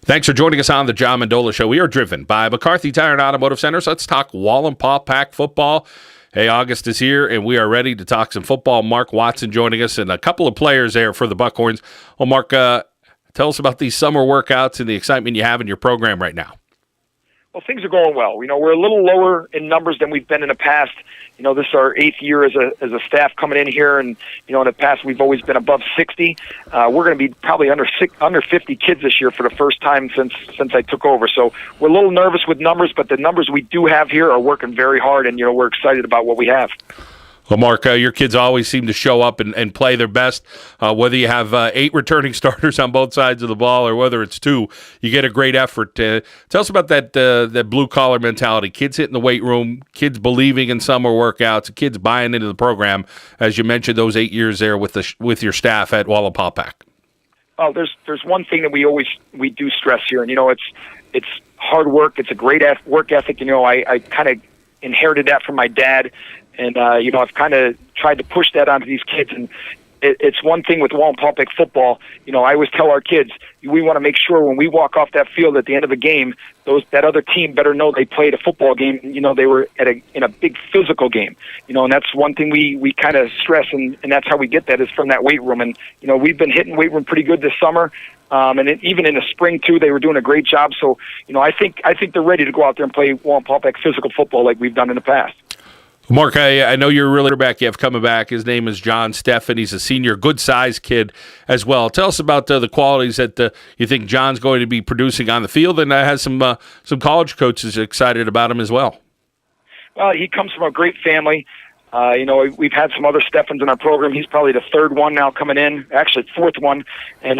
Thanks for joining us on the John Mendola Show. We are driven by McCarthy Tire and Automotive Centers. Let's talk Wallenpaupack football. Hey, August is here, and we are ready to talk some football. Mark Watson joining us, and a couple of players there for the Buckhorns. Well, Mark, tell us about these summer workouts and the excitement you have in your program right now. Well, things are going well. We're a little lower in numbers than we've been in the past. This is our 8th year as a staff coming in here, and in the past we've always been above 60. We're going to be probably under 50 kids this year for the first time since I took over. So we're a little nervous with numbers, but the numbers we do have here are working very hard, and we're excited about what we have. Well, Mark, your kids always seem to show up and play their best. Whether you have 8 returning starters on both sides of the ball or whether it's 2, you get a great effort. Tell us about that blue-collar mentality. Kids hitting the weight room, kids believing in summer workouts, kids buying into the program, as you mentioned, those 8 years there with your staff at Wallenpaupack. Oh, there's one thing that we do stress here, and it's hard work. It's a great work ethic. I kind of inherited that from my dad. And, I've kind of tried to push that onto these kids. And it's one thing with Wallenpaupack football. I always tell our kids, we want to make sure when we walk off that field at the end of the game, that other team better know they played a football game. They were in a big physical game. And that's one thing we kind of stress, and that's how we get that is from that weight room. And, we've been hitting weight room pretty good this summer. And even in the spring, too, they were doing a great job. So, I think they're ready to go out there and play Wallenpaupack physical football like we've done in the past. Mark, I know you're really back. You have coming back. His name is John Steffen. He's a senior, good-sized kid as well. Tell us about the qualities that you think John's going to be producing on the field, and has some college coaches excited about him as well. Well, he comes from a great family. We've had some other Steffens in our program. He's probably the 3rd one now coming in, actually 4th one. And,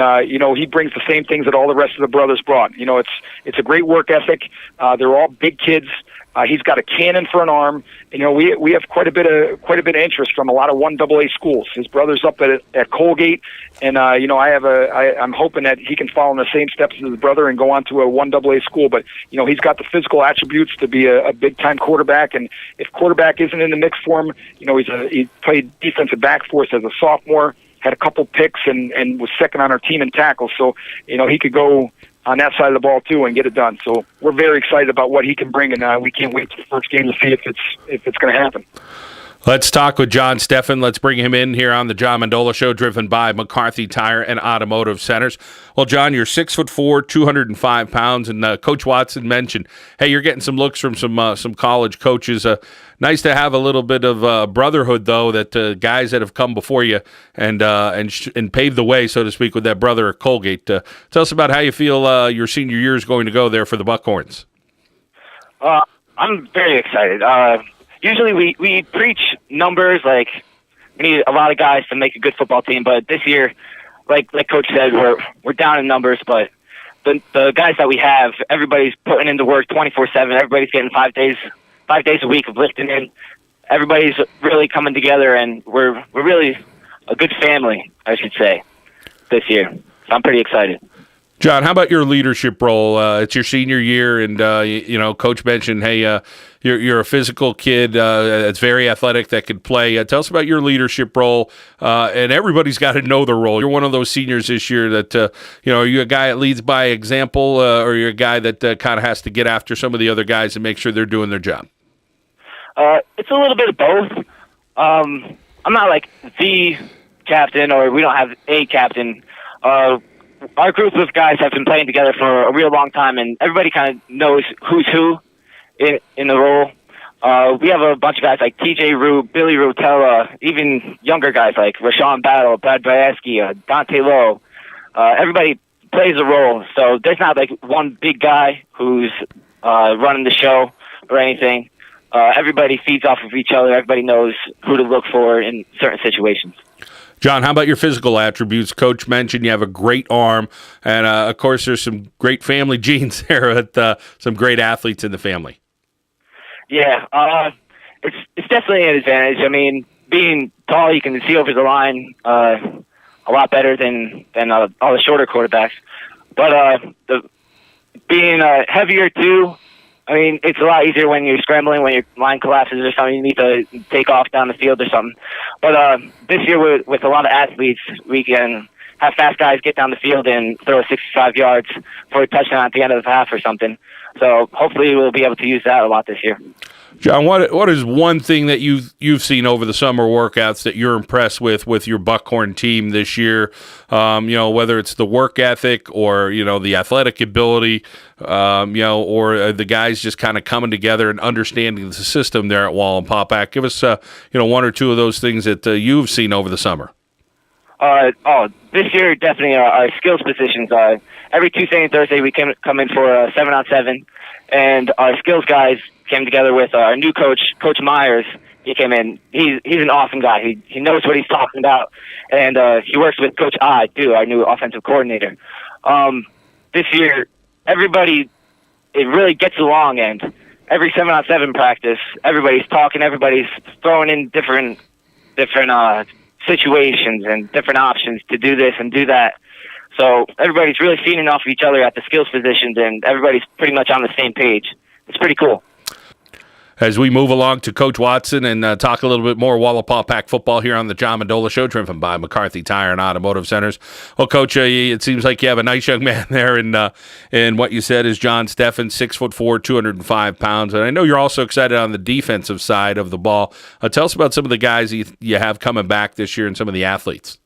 he brings the same things that all the rest of the brothers brought. It's a great work ethic. They're all big kids. He's got a cannon for an arm. We have quite a bit of interest from a lot of 1AA schools. His brother's up at Colgate, and I'm hoping that he can follow in the same steps as his brother and go on to a 1AA school. But he's got the physical attributes to be a big time quarterback. And if quarterback isn't in the mix for him, he played defensive back for us as a sophomore, had a couple picks, and was second on our team in tackles. So he could go on that side of the ball too and get it done. So we're very excited about what he can bring, and we can't wait for the first game to see if it's going to happen. Let's talk with John Steffen. Let's bring him in here on the John Mendola Show, driven by McCarthy Tire and Automotive Centers. Well, John, you're 6'4", 205 pounds, and Coach Watson mentioned, hey, you're getting some looks from some college coaches. Nice to have a little bit of brotherhood, though, that guys that have come before you and paved the way, so to speak, with that brother at Colgate. Tell us about how you feel your senior year is going to go there for the Buckhorns. I'm very excited. Usually we preach numbers, like we need a lot of guys to make a good football team, but this year, like Coach said, we're down in numbers, but the guys that we have, everybody's putting in the work 24/7. Everybody's getting 5 days a week of lifting in. Everybody's really coming together, and we're really a good family, I should say, this year. So I'm pretty excited. John, how about your leadership role? It's your senior year, and Coach mentioned, hey, you're a physical kid that's very athletic that could play. Tell us about your leadership role, and everybody's got to know their role. You're one of those seniors this year that are you a guy that leads by example, or you're a guy that kind of has to get after some of the other guys and make sure they're doing their job? It's a little bit of both. I'm not like the captain, or we don't have a captain. Our group of guys have been playing together for a real long time, and everybody kind of knows who's who in the role. We have a bunch of guys like TJ Rube, Billy Rotella, even younger guys like Rashawn Battle, Brad Bayaski, Dante Lowe. Everybody plays a role, so there's not like one big guy who's running the show or anything. Everybody feeds off of each other. Everybody knows who to look for in certain situations. John, how about your physical attributes? Coach mentioned you have a great arm, and of course there's some great family genes there with some great athletes in the family. Yeah, it's definitely an advantage. I mean, being tall, you can see over the line a lot better than all the shorter quarterbacks. But being heavier too, I mean, it's a lot easier when you're scrambling, when your line collapses or something, you need to take off down the field or something. But this year with a lot of athletes, we can have fast guys get down the field and throw 65 yards for a touchdown at the end of the half or something. So hopefully we'll be able to use that a lot this year. John, what is one thing that you've seen over the summer workouts that you're impressed with your Buckhorn team this year? Whether it's the work ethic or the athletic ability, or the guys just kind of coming together and understanding the system there at Wallenpaupack. Give us one or two of those things that you've seen over the summer. This year definitely our skills positions. Every Tuesday and Thursday we come in for a 7-on-7, and our skills guys came together with our new coach, Coach Myers. He came in. He's an awesome guy. He knows what he's talking about, and he works with Coach I too, our new offensive coordinator. This year, everybody it really gets along, and every 7-on-7 practice, everybody's talking, everybody's throwing in different situations and different options to do this and do that. So everybody's really feeding off of each other at the skills positions, and everybody's pretty much on the same page. It's pretty cool. As we move along to Coach Watson and talk a little bit more Wallenpaupack football here on the John Mendola Show, driven by McCarthy Tire and Automotive Centers. Well, Coach, it seems like you have a nice young man there, and what you said is John Steffen, 6'4", 205 pounds. And I know you're also excited on the defensive side of the ball. Tell us about some of the guys you have coming back this year and some of the athletes.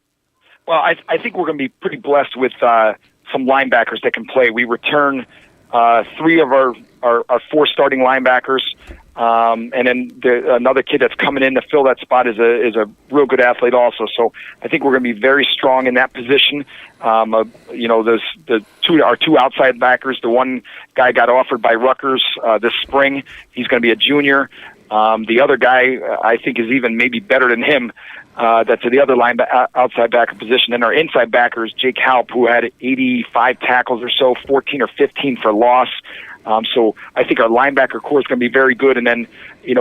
Well, I think we're going to be pretty blessed with some linebackers that can play. We return 3 of our 4 starting linebackers. And then another kid that's coming in to fill that spot is a real good athlete also. So I think we're going to be very strong in that position. There's our 2 outside backers. The one guy got offered by Rutgers this spring. He's going to be a junior. The other guy I think is even maybe better than him. That's the other outside backer position. And our inside backer is Jake Halp, who had 85 tackles or so, 14 or 15 for loss. So I think our linebacker core is going to be very good. And then,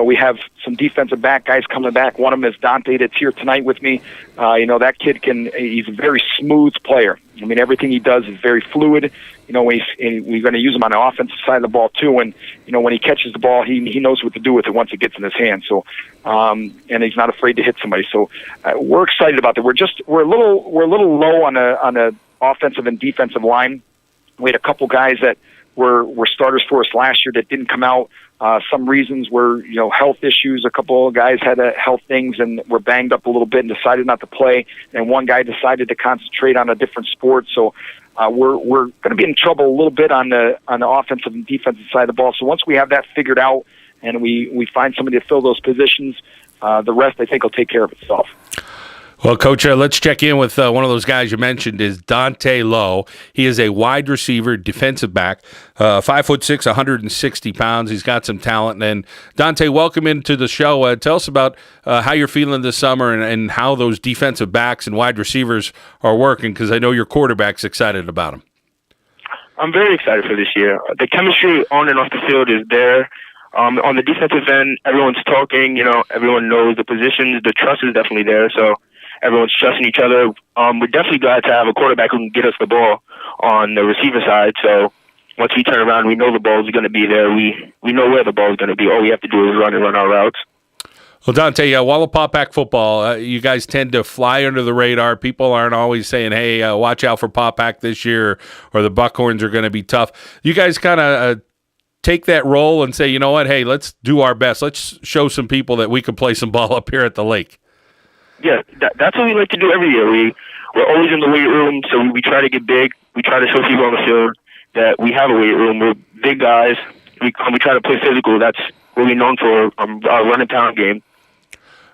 we have some defensive back guys coming back. One of them is Dante that's here tonight with me. That kid he's a very smooth player. I mean, everything he does is very fluid. We're going to use him on the offensive side of the ball too. And, when he catches the ball, he knows what to do with it once it gets in his hand. So, and he's not afraid to hit somebody. So we're excited about that. We're a little low on the offensive and defensive line. We had a couple guys that were starters for us last year that didn't come out. Some reasons were, health issues. A couple of guys had health things and were banged up a little bit and decided not to play. And one guy decided to concentrate on a different sport. So we're going to be in trouble a little bit on the offensive and defensive side of the ball. So once we have that figured out and we find somebody to fill those positions, the rest I think will take care of itself. Well, Coach, let's check in with one of those guys you mentioned is Dante Lowe. He is a wide receiver, defensive back, 5'6", 160 pounds. He's got some talent. And Dante, welcome into the show. Tell us about how you're feeling this summer and how those defensive backs and wide receivers are working, because I know your quarterback's excited about them. I'm very excited for this year. The chemistry on and off the field is there. On the defensive end, everyone's talking. Everyone knows the positions. The trust is definitely there. So everyone's trusting each other. We're definitely glad to have a quarterback who can get us the ball on the receiver side. So once we turn around, we know the ball is going to be there. We know where the ball is going to be. All we have to do is run our routes. Well, Dante, Wallenpaupack football, you guys tend to fly under the radar. People aren't always saying, hey, watch out for Paupack this year, or the Buckhorns are going to be tough. You guys kind of take that role and say, you know what, hey, let's do our best. Let's show some people that we can play some ball up here at the lake. Yeah, that's what we like to do every year. We're always in the weight room, so we try to get big. We try to show people on the field that we have a weight room. We're big guys. We try to play physical. That's what we're known for, our run and pound game.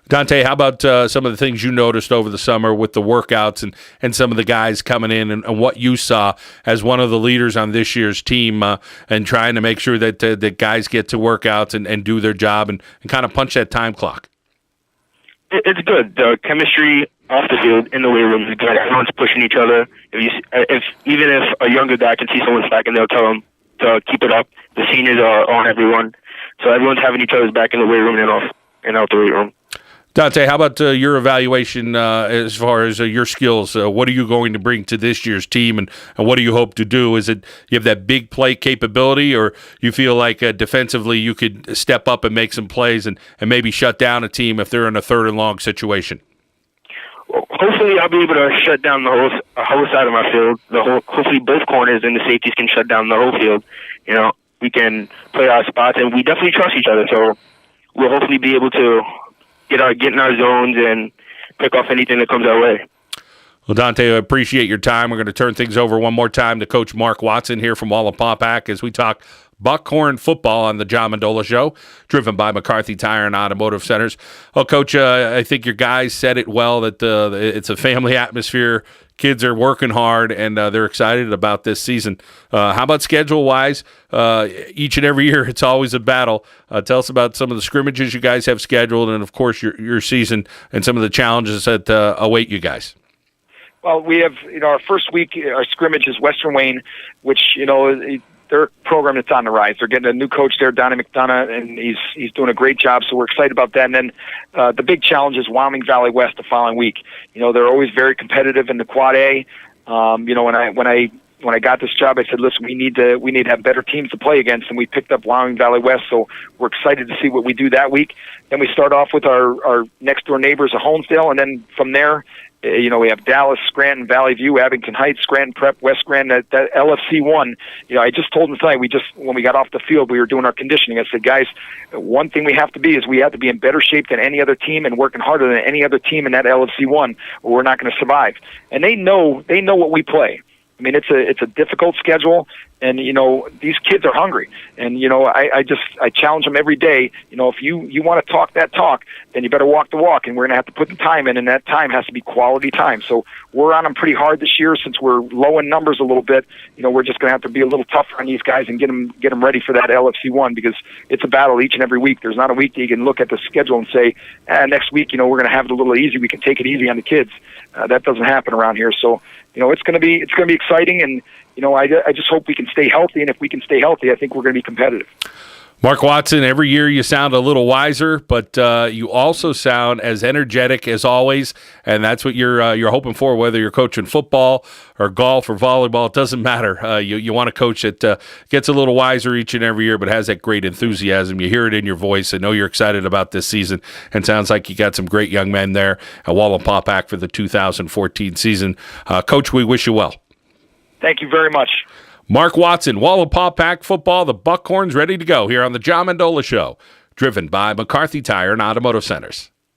Dante, how about some of the things you noticed over the summer with the workouts and some of the guys coming in and what you saw as one of the leaders on this year's team and trying to make sure that the guys get to workouts and do their job and kind of punch that time clock? It's good. The chemistry off the field in the weight room is good. Everyone's pushing each other. Even if a younger guy can see someone's back and they'll tell them to keep it up, the seniors are on everyone. So everyone's having each other's back in the weight room and out the weight room. Dante, how about your evaluation as far as your skills? What are you going to bring to this year's team, and what do you hope to do? Is it you have that big play capability, or you feel like defensively you could step up and make some plays and maybe shut down a team if they're in a 3rd and long situation? hopefully I'll be able to shut down the whole side of my field. Hopefully both corners and the safeties can shut down the whole field. We can play our spots, and we definitely trust each other. So we'll hopefully be able to get in our zones and pick off anything that comes our way. Well, Dante, I appreciate your time. We're going to turn things over one more time to Coach Mark Watson here from Wallenpaupack as we talk Buckhorn football on the John Mendola Show, driven by McCarthy Tire and Automotive Centers. Well, Coach, I think your guys said it well that it's a family atmosphere. Kids are working hard, and they're excited about this season. How about schedule-wise? Each and every year, it's always a battle. Tell us about some of the scrimmages you guys have scheduled and, of course, your season and some of the challenges that await you guys. Well, we have, our first week, our scrimmage is Western Wayne, which, they're a program that's on the rise. They're getting a new coach there, Donnie McDonough, and he's doing a great job, so we're excited about that. And then the big challenge is Wyoming Valley West the following week. They're always very competitive in the Quad A. When I got this job, I said, listen, we need to have better teams to play against, and we picked up Wyoming Valley West, so we're excited to see what we do that week. Then we start off with our next-door neighbors of Honesdale, and then from there, we have Dallas, Scranton, Valley View, Abington Heights, Scranton Prep, West Scranton, that LFC 1. I just told them tonight, when we got off the field, we were doing our conditioning. I said, guys, one thing we have to be is we have to be in better shape than any other team and working harder than any other team in that LFC 1, or we're not going to survive. And they know what we play. I mean, it's a difficult schedule, and these kids are hungry, and I challenge them every day. If you want to talk that talk, then you better walk the walk, and we're gonna have to put the time in, and that time has to be quality time. So we're on them pretty hard this year since we're low in numbers a little bit. We're just gonna have to be a little tougher on these guys and get them ready for that LFC 1 because it's a battle each and every week. There's not a week that you can look at the schedule and say, next week we're gonna have it a little easy. We can take it easy on the kids. That doesn't happen around here. So it's gonna be exciting, and I just hope we can stay healthy, and if we can stay healthy, I think we're going to be competitive. Mark Watson, every year you sound a little wiser, but you also sound as energetic as always, and that's what you're hoping for, whether you're coaching football or golf or volleyball. It doesn't matter. You want a coach that gets a little wiser each and every year, but has that great enthusiasm. You hear it in your voice. I know you're excited about this season, and sounds like you got some great young men there at Wallenpaupack for the 2014 season. Coach, we wish you well. Thank you very much. Mark Watson, Wallenpaupack football, the Buckhorns ready to go here on the John Mendola Show, driven by McCarthy Tire and Automotive Centers.